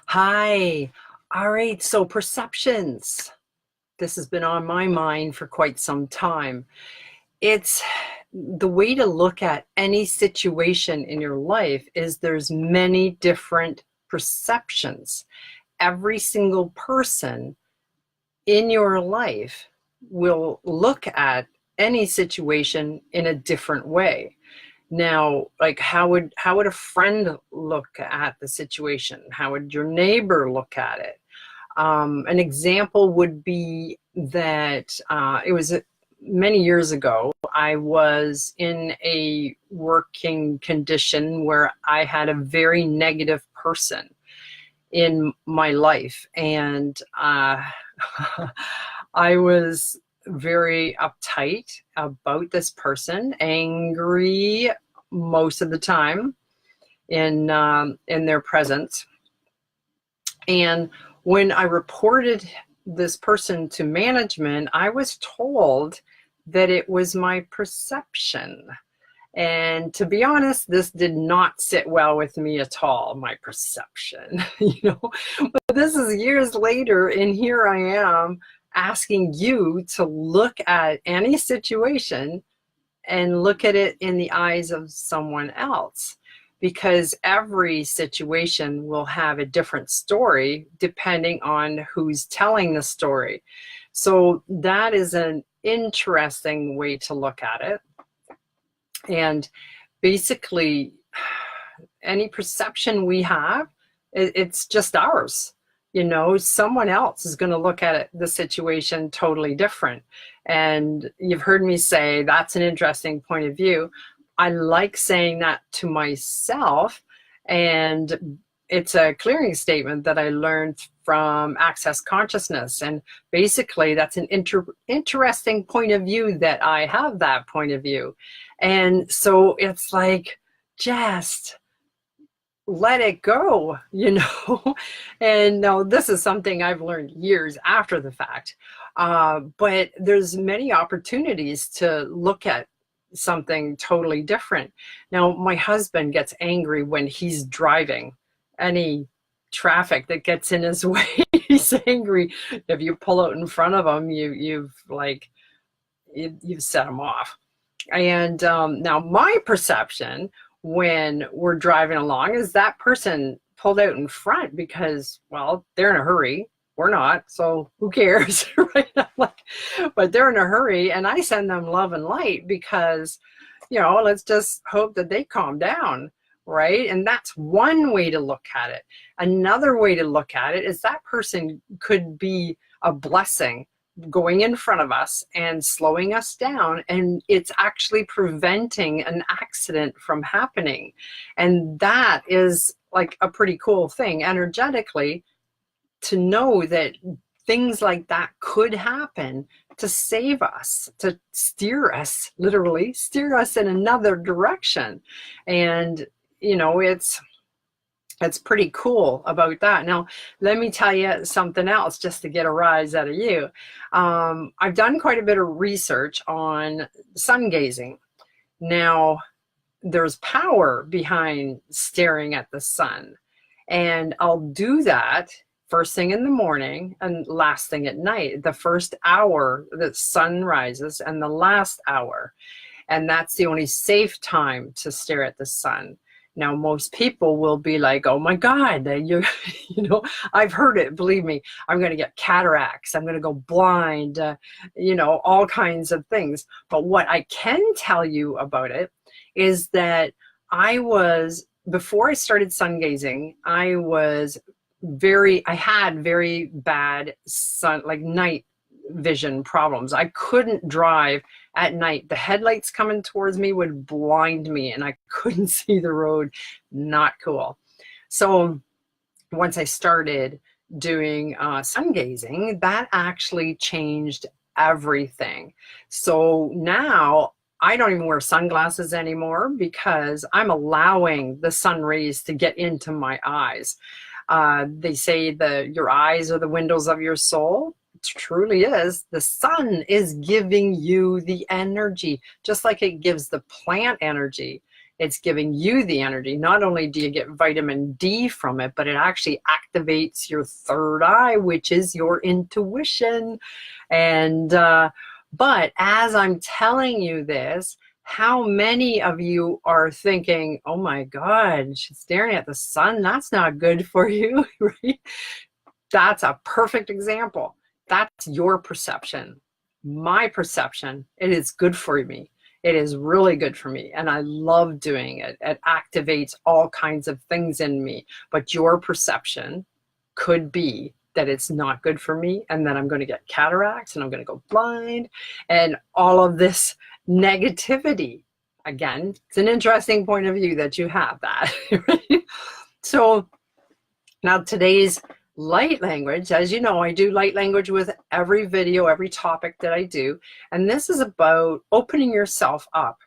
Hi. All right, so perceptions. This has been on my mind for quite some time. It's the way to look at any situation in your life is there's many different perceptions. Every single person in your life will look at any situation in a different way. Now, like how would a friend look at the situation? How would your neighbor look at it? An example would be that it was many years ago. I was in a working condition where I had a very negative person in my life, and I was very uptight about this person, angry most of the time in their presence. And when I reported this person to management, I was told that it was my perception. And to be honest, this did not sit well with me at all, my perception, But this is years later, and here I am asking you to look at any situation and look at it in the eyes of someone else, because every situation will have a different story depending on who's telling the story. So that is an interesting way to look at it. And basically, any perception we have, it's just ours. Someone else is going to look at it, the situation totally different. And you've heard me say that's an interesting point of view. I like saying that to myself, and it's a clearing statement that I learned from Access Consciousness. And basically, that's an interesting point of view that I have that point of view. And so it's like, just let it go, And now this is something I've learned years after the fact. But there's many opportunities to look at something totally different. Now, my husband gets angry when he's driving. Any traffic that gets in his way, he's angry. If you pull out in front of him, you've set him off. And now my perception when we're driving along is that person pulled out in front because, well, they're in a hurry. We're not, so who cares, right? But they're in a hurry, and I send them love and light because, let's just hope that they calm down, right? And that's one way to look at it. Another way to look at it is that person could be a blessing going in front of us and slowing us down, and it's actually preventing an accident from happening. And that is like a pretty cool thing energetically, to know that things like that could happen to save us, to steer us, literally steer us in another direction. And it's pretty cool about that. Now, let me tell you something else just to get a rise out of you. I've done quite a bit of research on sun gazing. Now, there's power behind staring at the sun. And I'll do that first thing in the morning and last thing at night. The first hour the sun rises and the last hour. And that's the only safe time to stare at the sun. Now, most people will be like, oh my God, I've heard it, believe me, I'm going to get cataracts, I'm going to go blind, all kinds of things. But what I can tell you about it is that before I started sun gazing, I had very bad night vision problems. I couldn't drive at night. The headlights coming towards me would blind me and I couldn't see the road. Not cool. So once I started doing sun gazing, that actually changed everything. So now I don't even wear sunglasses anymore because I'm allowing the sun rays to get into my eyes. They say your eyes are the windows of your soul. It truly is. The sun is giving you the energy, just like it gives the plant energy. It's giving you the energy. Not only do you get vitamin D from it, but it actually activates your third eye, which is your intuition. And but as I'm telling you this, how many of you are thinking, oh my God, she's staring at the sun, that's not good for you, right? That's a perfect example. That's your perception. My perception, it is good for me. It is really good for me, and I love doing it. It activates all kinds of things in me, but your perception could be that it's not good for me, and that I'm going to get cataracts and I'm going to go blind and all of this negativity. Again, it's an interesting point of view that you have that. Right? So now today's light language, as you know, I do light language with every video, every topic that I do. And this is about opening yourself up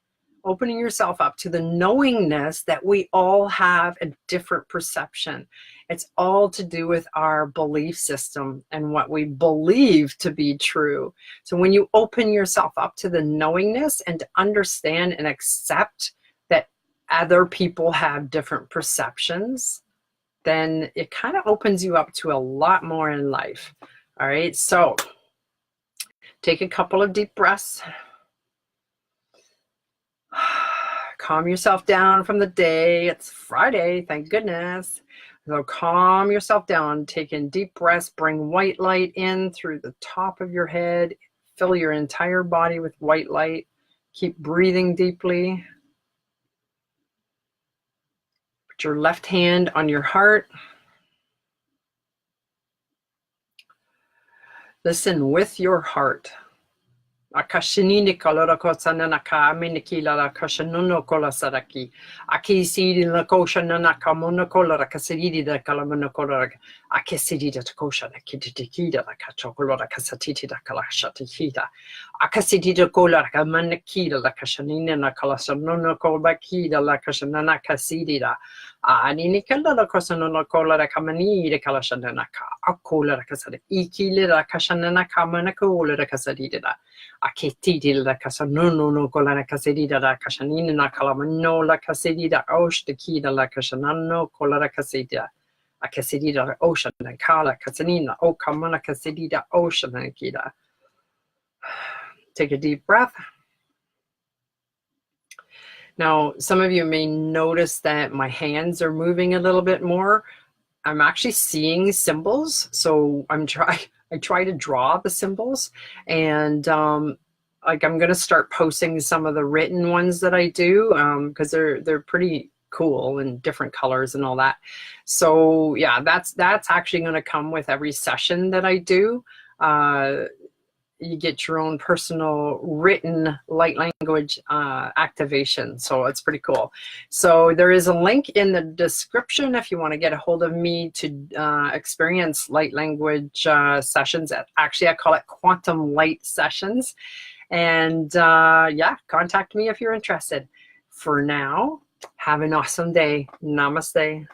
to the knowingness that we all have a different perception. It's all to do with our belief system and what we believe to be true. So when you open yourself up to the knowingness and to understand and accept that other people have different perceptions, then it kind of opens you up to a lot more in life. All right, so take a couple of deep breaths. Calm yourself down from the day. It's Friday, thank goodness. So calm yourself down, take in deep breaths, bring white light in through the top of your head, fill your entire body with white light. Keep breathing deeply. Put your left hand on your heart. Listen with your heart. Akashinini kalora kosana nakamini kila kashanuno kola saraki. Akisidi la koshana nakamono kola kasidi da kalamono kola. Akisidi da kosha da kitikida da kachokolora kasatiti da kalashatikida. Akasidi da kola kamanakida la kashanina na kalasanono kola kida la kashanana kasidi da. Anini kala la kosanono kola da kamani da kalashanana ka. Akola da kasada. Ikila da kashanana kamana kola da kasadi da. Aketiti la casa no cola la casedida la casanina na calamano la casedida osh the key la casanano cola la casedida. A casedida la ocean and cala casanina o camana casedida ocean and kida. Take a deep breath. Now, some of you may notice that my hands are moving a little bit more. I'm actually seeing symbols, so I try to draw the symbols, and like I'm gonna start posting some of the written ones that I do because they're pretty cool and different colors and all that. So yeah, that's actually gonna come with every session that I do. You get your own personal written light language activation. So it's pretty cool. So there is a link in the description if you want to get a hold of me to experience light language sessions. Actually, I call it quantum light sessions. And yeah, contact me if you're interested. For now, have an awesome day. Namaste.